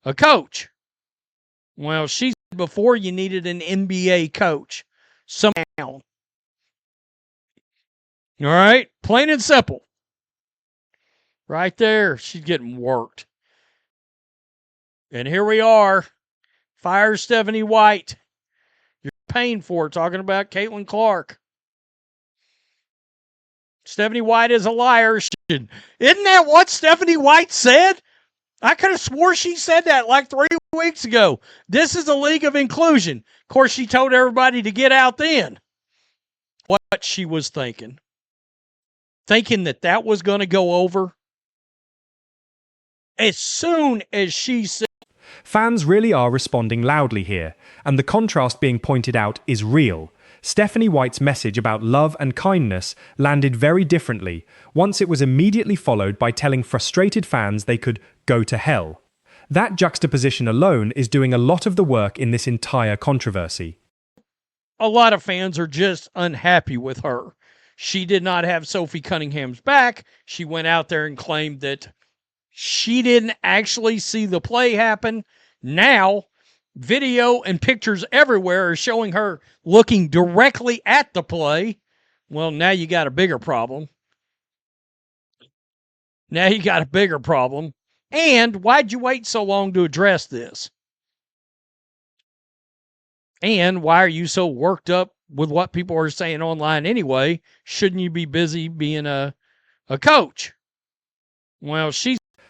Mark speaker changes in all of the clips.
Speaker 1: a coach. Well, she said before you needed an NBA coach. Somehow. All right? Plain and simple. Right there, she's getting worked. And here we are. Fire Stephanie White. You're paying for it, talking about Caitlin Clark. Stephanie White is a liar. Isn't that what Stephanie White said? I could have swore she said that like 3 weeks ago. This is a league of inclusion. Of course, she told everybody to get out then. What she was thinking. Thinking that was going to go over. As soon as she said.
Speaker 2: Fans really are responding loudly here, and the contrast being pointed out is real. Stephanie White's message about love and kindness landed very differently, once it was immediately followed by telling frustrated fans they could go to hell. That juxtaposition alone is doing a lot of the work in this entire controversy.
Speaker 1: A lot of fans are just unhappy with her. She did not have Sophie Cunningham's back. She went out there and claimed that she didn't actually see the play happen. Now, video and pictures everywhere are showing her looking directly at the play. Well, now you got a bigger problem. And why'd you wait so long to address this? And why are you so worked up with what people are saying online anyway? Shouldn't you be busy being a coach? Well,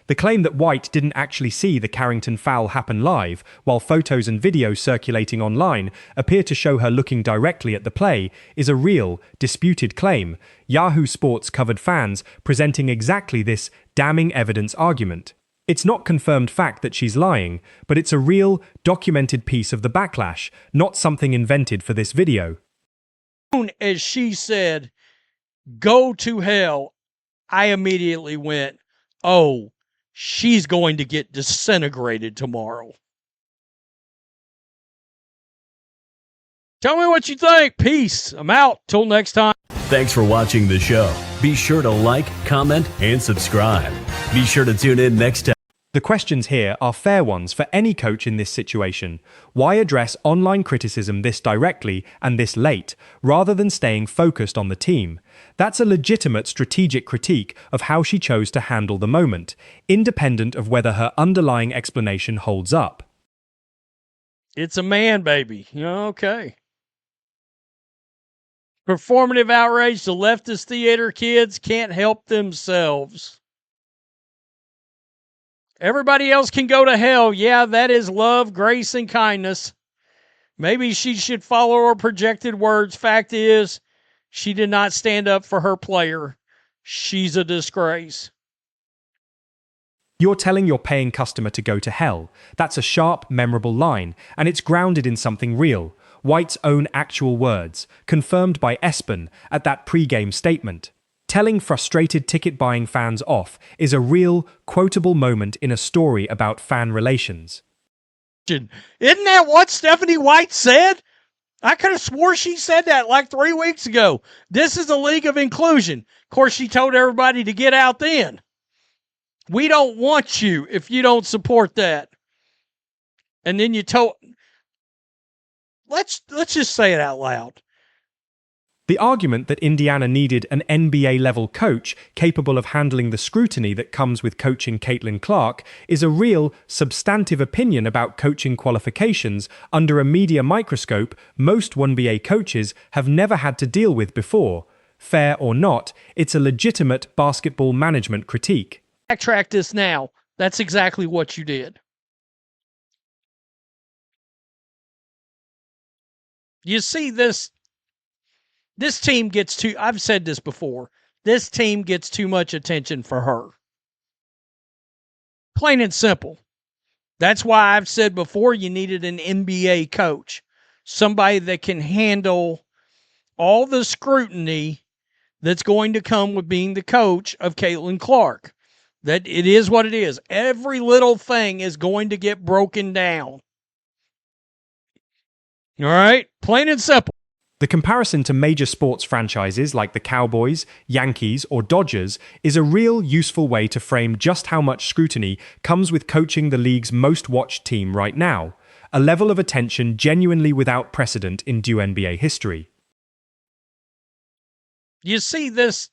Speaker 2: the claim that White didn't actually see the Carrington foul happen live, while photos and videos circulating online appear to show her looking directly at the play, is a real, disputed claim. Yahoo Sports covered fans presenting exactly this damning evidence argument. It's not confirmed fact that she's lying, but it's a real, documented piece of the backlash, not something invented for this video.
Speaker 1: As soon as she said, "Go to hell," I immediately went, "Oh, she's going to get disintegrated tomorrow." Tell me what you think. Peace. I'm out. Till next time.
Speaker 3: Thanks for watching the show. Be sure to like, comment, and subscribe. Be sure to tune in next time.
Speaker 2: The questions here are fair ones for any coach in this situation. Why address online criticism this directly and this late, rather than staying focused on the team? That's a legitimate strategic critique of how she chose to handle the moment, independent of whether her underlying explanation holds up.
Speaker 1: It's a man, baby. Okay. Performative outrage. The leftist theater kids can't help themselves. Everybody else can go to hell. Yeah, that is love, grace, and kindness. Maybe she should follow her projected words. Fact is, she did not stand up for her player. She's a disgrace.
Speaker 2: You're telling your paying customer to go to hell. That's a sharp, memorable line, and it's grounded in something real. White's own actual words, confirmed by Espen at that pre-game statement. Telling frustrated ticket-buying fans off is a real, quotable moment in a story about fan relations.
Speaker 1: Isn't that what Stephanie White said? I could have swore she said that like 3 weeks ago. This is a league of inclusion. Of course, she told everybody to get out then. We don't want you if you don't support that. And then you told... Let's just say it out loud.
Speaker 2: The argument that Indiana needed an NBA-level coach capable of handling the scrutiny that comes with coaching Caitlin Clark is a real, substantive opinion about coaching qualifications under a media microscope most 1BA coaches have never had to deal with before. Fair or not, it's a legitimate basketball management critique.
Speaker 1: Backtrack this now. That's exactly what you did. You see, this team gets too, I've said this before, this team gets too much attention for her. Plain and simple. That's why I've said before you needed an NBA coach. Somebody that can handle all the scrutiny that's going to come with being the coach of Caitlin Clark. That it is what it is. Every little thing is going to get broken down. All right? Plain and simple.
Speaker 2: The comparison to major sports franchises like the Cowboys, Yankees, or Dodgers is a real useful way to frame just how much scrutiny comes with coaching the league's most watched team right now, a level of attention genuinely without precedent in WNBA history.
Speaker 1: You see, this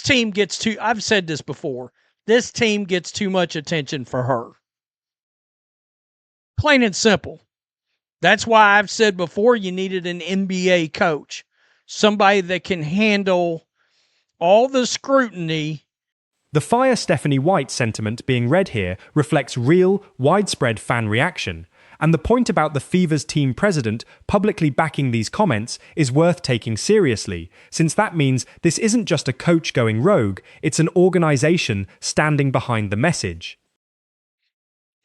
Speaker 1: team gets too, I've said this before, this team gets too much attention for her. Plain and simple. That's why I've said before you needed an NBA coach, somebody that can handle all the scrutiny.
Speaker 2: The Fire Stephanie White sentiment being read here reflects real, widespread fan reaction, and the point about the Fever's team president publicly backing these comments is worth taking seriously, since that means this isn't just a coach going rogue, it's an organization standing behind the message.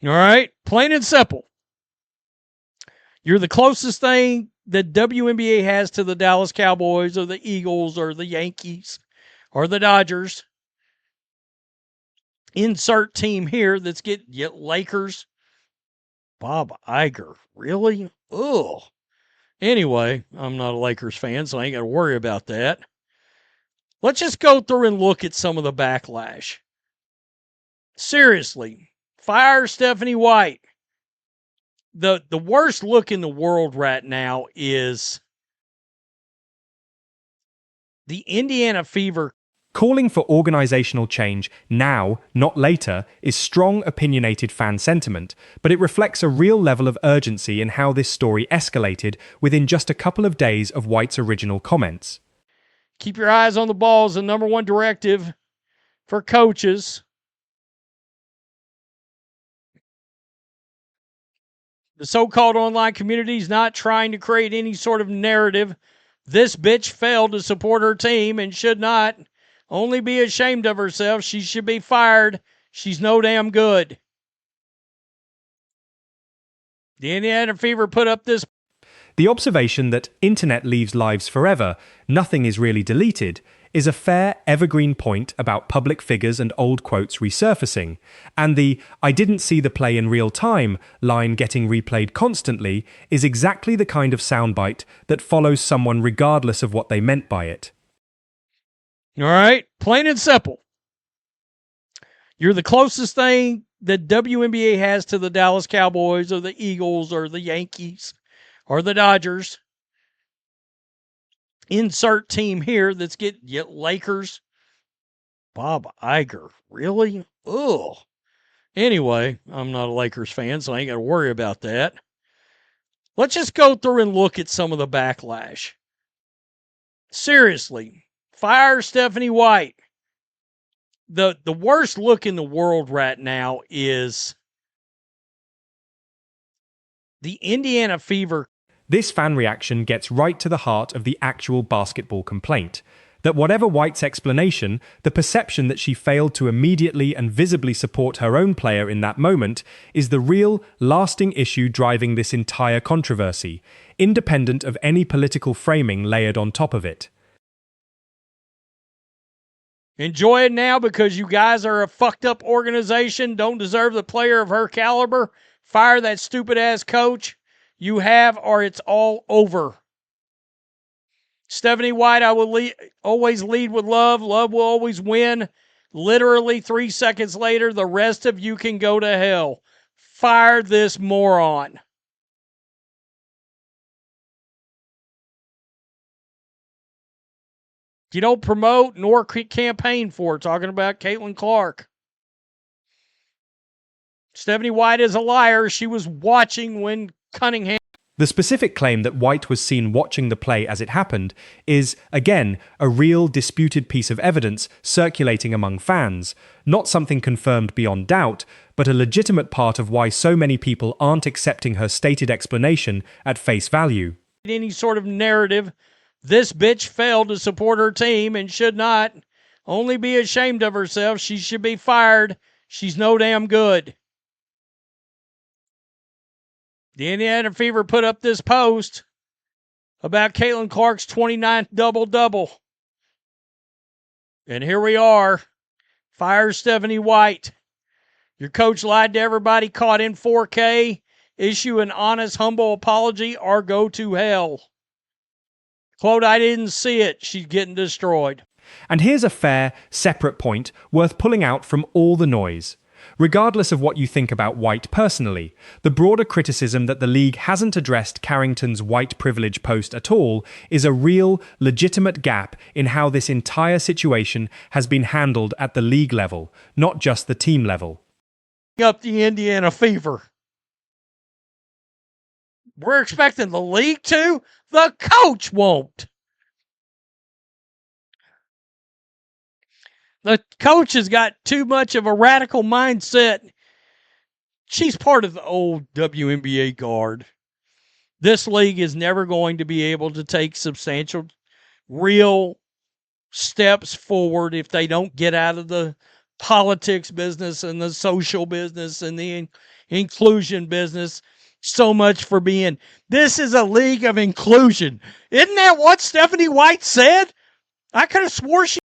Speaker 1: All right, plain and simple. You're the closest thing that WNBA has to the Dallas Cowboys or the Eagles or the Yankees or the Dodgers. Insert team here that's getting Lakers. Bob Iger. Really? Ugh. Anyway, I'm not a Lakers fan, so I ain't got to worry about that. Let's just go through and look at some of the backlash. Seriously, fire Stephanie White. The worst look in the world right now is the Indiana Fever.
Speaker 2: Calling for organizational change now, not later, is strong opinionated fan sentiment, but it reflects a real level of urgency in how this story escalated within just a couple of days of White's original comments.
Speaker 1: Keep your eyes on the ball is the number one directive for coaches. The so-called online community is not trying to create any sort of narrative. This bitch failed to support her team and should not only be ashamed of herself. She should be fired. She's no damn good. The Indiana Fever put up this.
Speaker 2: The observation that internet leaves lives forever, nothing is really deleted, is a fair, evergreen point about public figures and old quotes resurfacing, and the "I didn't see the play in real time" line getting replayed constantly is exactly the kind of soundbite that follows someone regardless of what they meant by it.
Speaker 1: All right, plain and simple. You're the closest thing that WNBA has to the Dallas Cowboys or the Eagles or the Yankees or the Dodgers. Insert team here that's getting Lakers. Bob Iger. Really? Ugh. Anyway, I'm not a Lakers fan, so I ain't got to worry about that. Let's just go through and look at some of the backlash. Seriously, fire Stephanie White. The worst look in the world right now is the Indiana Fever.
Speaker 2: This fan reaction gets right to the heart of the actual basketball complaint. That whatever White's explanation, the perception that she failed to immediately and visibly support her own player in that moment is the real, lasting issue driving this entire controversy, independent of any political framing layered on top of it.
Speaker 1: Enjoy it now because you guys are a fucked up organization, don't deserve the player of her caliber. Fire that stupid ass coach you have, or it's all over. Stephanie White, I will always lead with love. Love will always win. Literally 3 seconds later, the rest of you can go to hell. Fire this moron. You don't promote nor campaign for. Talking about Caitlin Clark. Stephanie White is a liar. She was watching when Cunningham.
Speaker 2: The specific claim that White was seen watching the play as it happened is, again, a real disputed piece of evidence circulating among fans, not something confirmed beyond doubt, but a legitimate part of why so many people aren't accepting her stated explanation at face value.
Speaker 1: Any sort of narrative. This bitch failed to support her team and should not only be ashamed of herself. She should be fired. She's no damn good. The Indiana Fever put up this post about Caitlin Clark's 29th double-double. And here we are. Fire Stephanie White. Your coach lied to everybody, caught in 4K. Issue an honest, humble apology or go to hell. Quote, I didn't see it. She's getting destroyed.
Speaker 2: And here's a fair, separate point worth pulling out from all the noise. Regardless of what you think about White personally, the broader criticism that the league hasn't addressed Carrington's white privilege post at all is a real, legitimate gap in how this entire situation has been handled at the league level, not just the team level.
Speaker 1: Up the Indiana Fever. We're expecting the league to. The coach won't. The coach has got too much of a radical mindset. She's part of the old WNBA guard. This league is never going to be able to take substantial, real steps forward if they don't get out of the politics business and the social business and the inclusion business. So much for being, this is a league of inclusion. Isn't that what Stephanie White said? I could have swore she